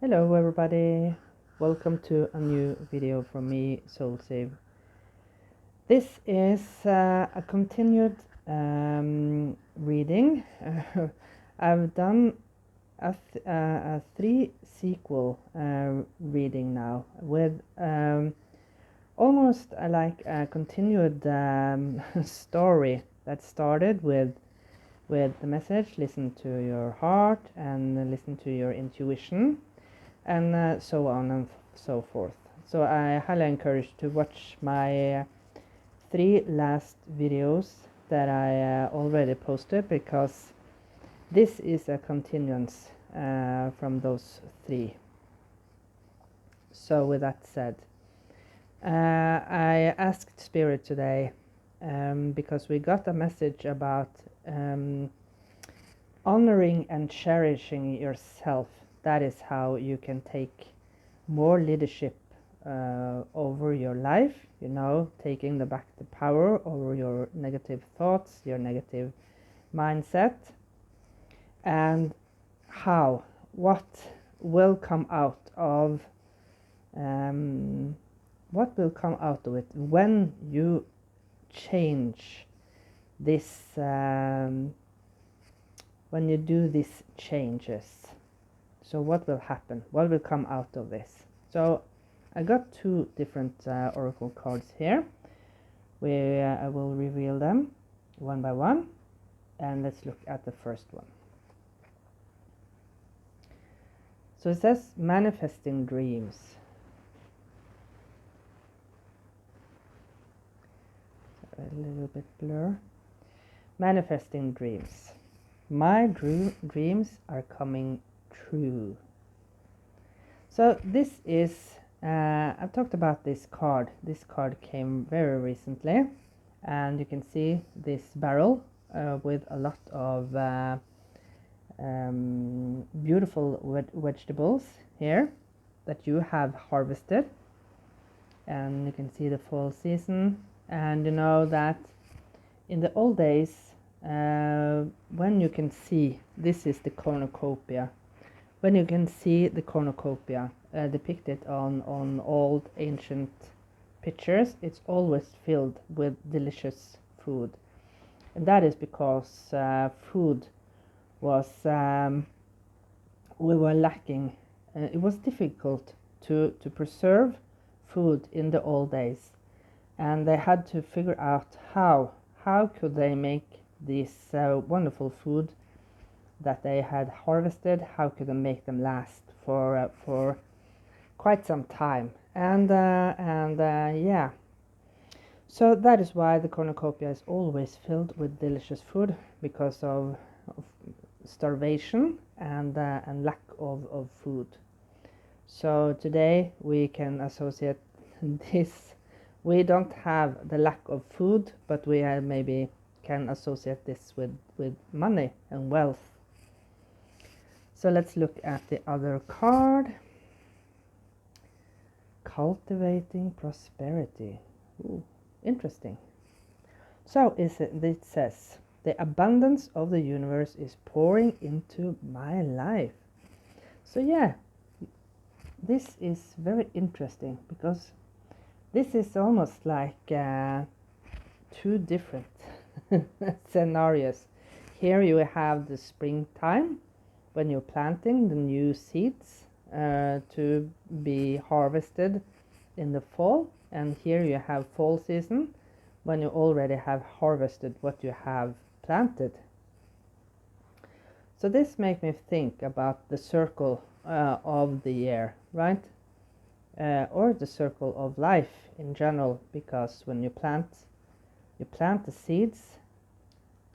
Hello everybody, welcome to a new video from me, SoulSave. This is a continued reading. I've done a three sequel reading now with almost like a continued story that started with the message, listen to your heart and listen to your intuition, and so on and so forth. So I highly encourage to watch my three last videos that I already posted, because this is a continuance from those three. So with that said, I asked Spirit today because we got a message about honoring and cherishing yourself. That is how you can take more leadership over your life, taking back the power over your negative thoughts, your negative mindset, and what will come out of it when you change this, when you do these changes. So what will happen? What will come out of this? So I got two different oracle cards here. I will reveal them one by one, and let's look at the first one. So it says manifesting dreams. A little bit blur. Manifesting dreams. My dreams are coming true. So this is, I've talked about this card. This card came very recently, and you can see this barrel with a lot of beautiful vegetables here that you have harvested, and you can see the fall season. And you know that in the old days, when you can see, this is the cornucopia. When you can see the cornucopia depicted on old ancient pictures, it's always filled with delicious food. And that is because food was, we were lacking. It was difficult to preserve food in the old days. And they had to figure out how could they make this wonderful food that they had harvested, how could they make them last for quite some time. And yeah, so that is why the cornucopia is always filled with delicious food, because of starvation and lack of food. So today we can associate this. We don't have the lack of food, but we maybe can associate this with money and wealth. So let's look at the other card. Cultivating prosperity. Ooh, interesting. So it says, the abundance of the universe is pouring into my life. So yeah, this is very interesting, because this is almost like two different scenarios. Here you have the springtime, when you're planting the new seeds to be harvested in the fall. And here you have fall season, when you already have harvested what you have planted. So this makes me think about the circle of the year, right? Or the circle of life in general, because when you plant the seeds,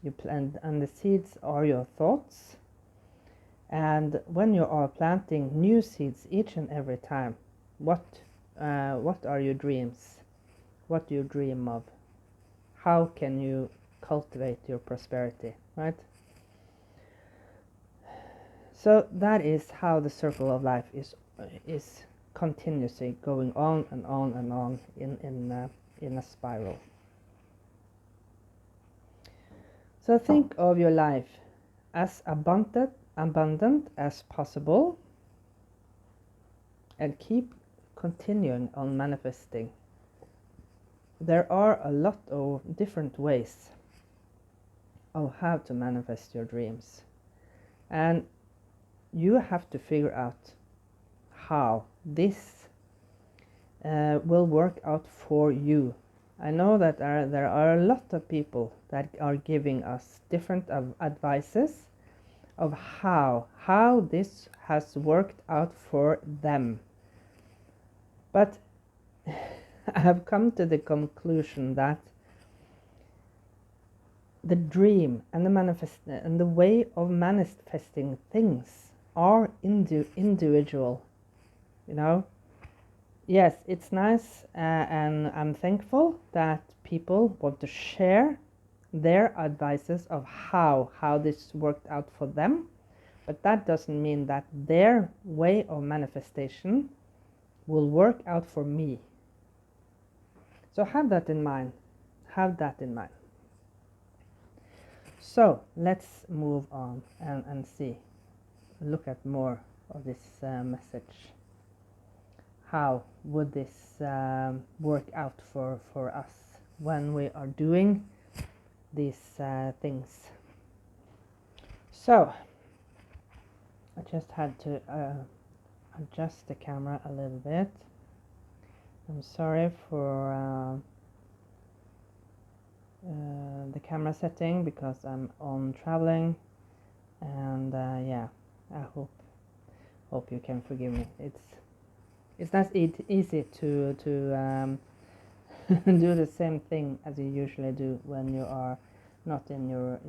and the seeds are your thoughts. And when you are planting new seeds each and every time, what are your dreams? What do you dream of? How can you cultivate your prosperity, right? So that is how the circle of life is continuously going on and on and on in a spiral. So think of your life as abundant as possible, and keep continuing on manifesting. There are a lot of different ways of how to manifest your dreams, and you have to figure out how this will work out for you. I know that there are a lot of people that are giving us different advices of how this has worked out for them. But I have come to the conclusion that the dream and the way of manifesting things are individual. You know, yes, it's nice, and I'm thankful that people want to share their advices of how this worked out for them, but that doesn't mean that their way of manifestation will work out for me. So have that in mind. Have that in mind. So let's move on and see, look at more of this message. How would this work out for us when we are doing these things? So I just had to adjust the camera a little bit. I'm sorry for the camera setting because I'm on traveling, and yeah, I hope you can forgive me. It's not easy to do the same thing as you usually do when you are not in your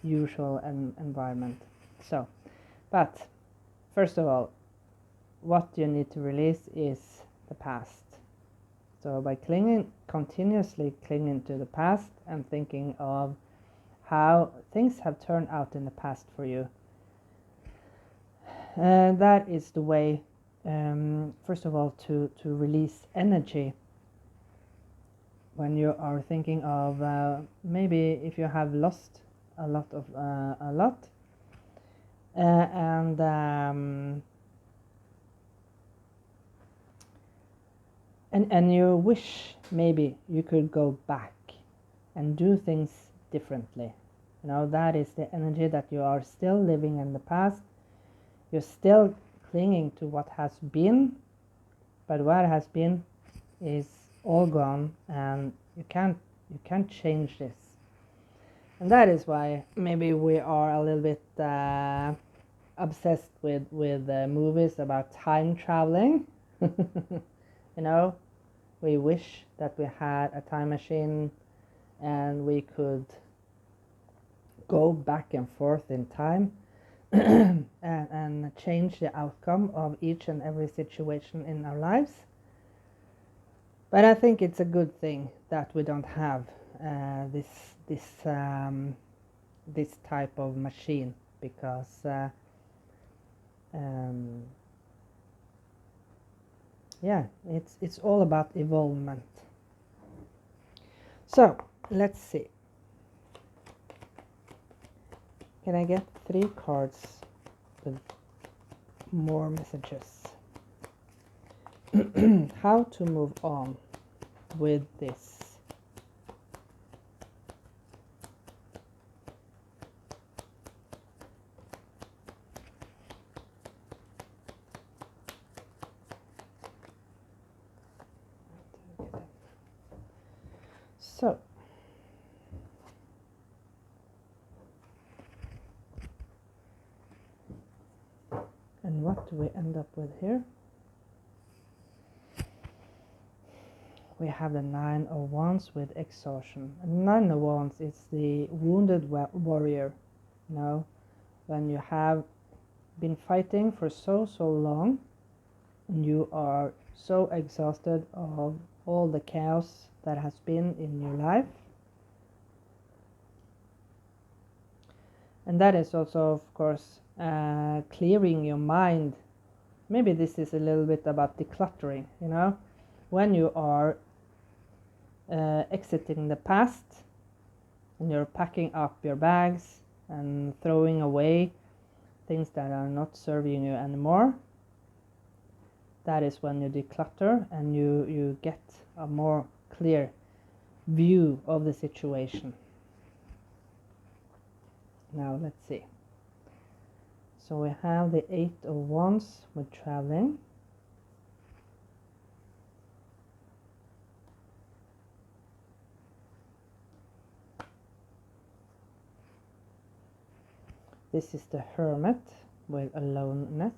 usual environment. So, but first of all, what you need to release is the past. So by continuously clinging to the past and thinking of how things have turned out in the past for you, that is the way, first of all, to release energy. When you are thinking of maybe if you have lost a lot, and you wish maybe you could go back and do things differently. You know, that is the energy that you are still living in the past. You're still clinging to what has been, but what has been is all gone, and you can't change this. And that is why maybe we are a little bit obsessed with movies about time traveling. You know, we wish that we had a time machine and we could go back and forth in time and change the outcome of each and every situation in our lives. But I think it's a good thing that we don't have this type of machine, because yeah, it's all about evolvement. So let's see. Can I get 3 cards with more messages? How to move on with this. So, and what do we end up with here? We have the 9 of Wands with exhaustion. And 9 of Wands is the wounded warrior. You know, when you have been fighting for so long, and you are so exhausted of all the chaos that has been in your life. And that is also, of course, clearing your mind. Maybe this is a little bit about decluttering, you know, when you are exiting the past and you're packing up your bags and throwing away things that are not serving you anymore. that is when you declutter and you get a more clear view of the situation. Now let's see. So we have the 8 of Wands with traveling. This is the Hermit with aloneness.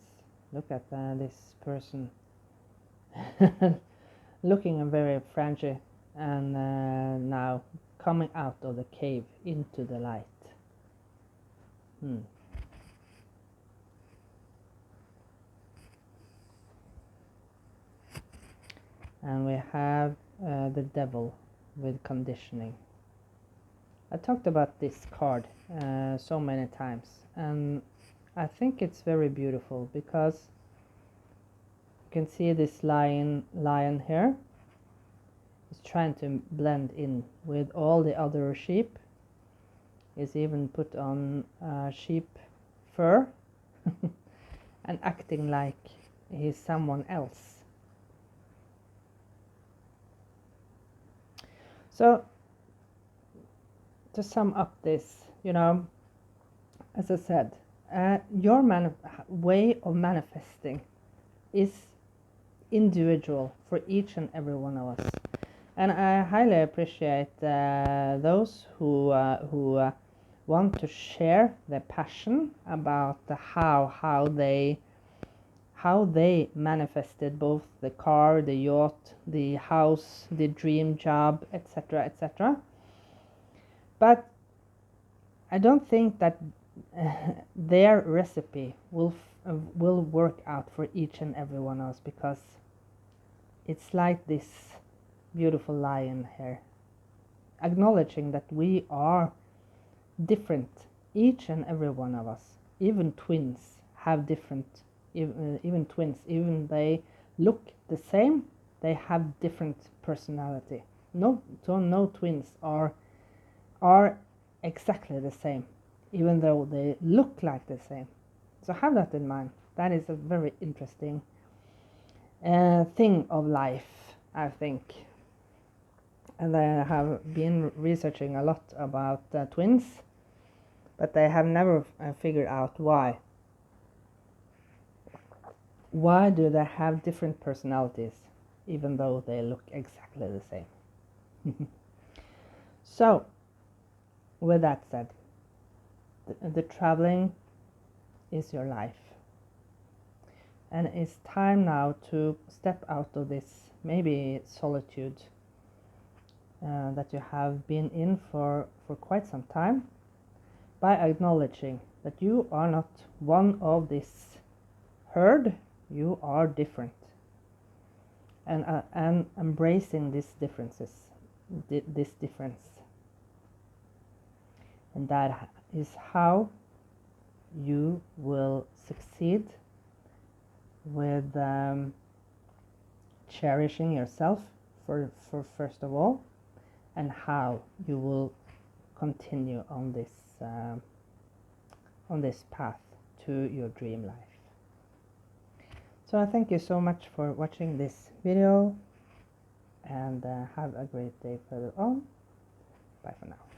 Look at this person looking very frantic and now coming out of the cave into the light. And we have the Devil with conditioning. I talked about this card so many times, and I think it's very beautiful because you can see this lion here is trying to blend in with all the other sheep. He's even put on sheep fur and acting like he's someone else. So to sum up this, you know, as I said, your way of manifesting is individual for each and every one of us. And I highly appreciate those who want to share their passion about how they manifested both the car, the yacht, the house, the dream job, etc., etc. But I don't think that their recipe will work out for each and every one of us, because it's like this beautiful lion here, acknowledging that we are different, each and every one of us. Even twins have different, even twins, even they look the same, they have different personality. No twins are exactly the same, even though they look like the same. So have that in mind. That is a very interesting thing of life, I think. And I have been researching a lot about twins, but I have never figured out why. Why do they have different personalities, even though they look exactly the same? So, with that said, the traveling is your life. And it's time now to step out of this maybe solitude that you have been in for quite some time, by acknowledging that you are not one of this herd, you are different. And embracing these differences, this difference. And that is how you will succeed with cherishing yourself for first of all, and how you will continue on this path to your dream life. So I thank you so much for watching this video, and have a great day further on. Bye for now.